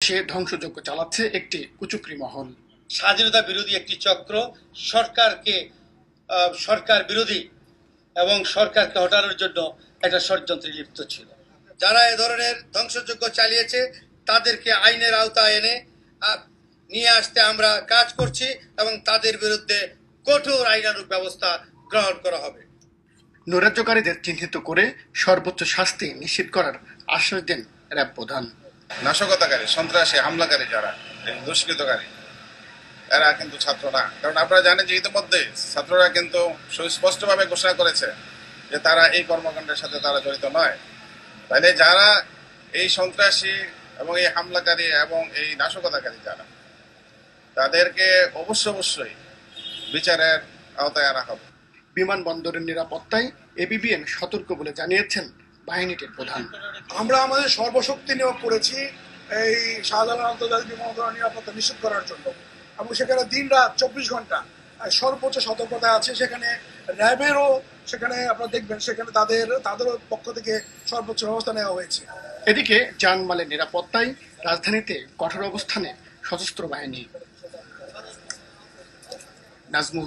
সে ধ্বংসযজ্ঞ চালাচ্ছে একটি কুচক্রী মহল। স্বাধীনতা বিরোধী একটি চক্র সরকার বিরোধী এবং সরকারকে হটানোর জন্য একটা ষড়যন্ত্রে লিপ্ত ছিল। যারা এ ধরনের ধ্বংসযজ্ঞ চালিয়েছে তাদেরকে আইনের আওতায় এনে নিয়ে আসতে আমরা কাজ করছি এবং তাদের বিরুদ্ধে কঠোর আইনানুগ ব্যবস্থা গ্রহণ করা হবে। নৈরাজ্যকারীদের চিহ্নিত করে সর্বোচ্চ শাস্তি নিশ্চিত করার আশ্বাস দেন র্যাব প্রধান। নাশকতাকারী, সন্ত্রাসী, হামলাকারী যারা দুষ্কৃতকারী, এরা কিন্তু ছাত্র না। কারণ আপনারা জানেন যে ইতিমধ্যে ছাত্ররা কিন্তু সুস্পষ্টভাবে ঘোষণা করেছে যে তারা এই কর্মকাণ্ডের সাথে তারা জড়িত নয়। তাইলে যারা এই সন্ত্রাসী এবং এই হামলাকারী এবং এই নাশকতাকারী যারা, তাদেরকে অবশ্যই বিচারের আওতায় আনা হবে। বিমানবন্দরের নিরাপত্তায় এবিবিএন সতর্ক বলে জানিয়েছেন বাহিনীটির প্রধান। আমরা আমাদের সর্বশক্তি নিয়োগ করেছি এই শাহজালাল আন্তর্জাতিক বিমানবন্দরের নিরাপত্তা নিশ্চিত করার জন্য, এবং সেখানে দিন রাত 24 ঘন্টা সর্বোচ্চ সতর্কতায় আছে। সেখানে র্যাবেরও সেখানে আপনারা দেখবেন সেখানে তাদেরও পক্ষ থেকে সর্বোচ্চ ব্যবস্থা নেওয়া হয়েছে। এদিকে জানমালের নিরাপত্তায় রাজধানীতে কঠোর অবস্থানে সশস্ত্র বাহিনী। নাজমুল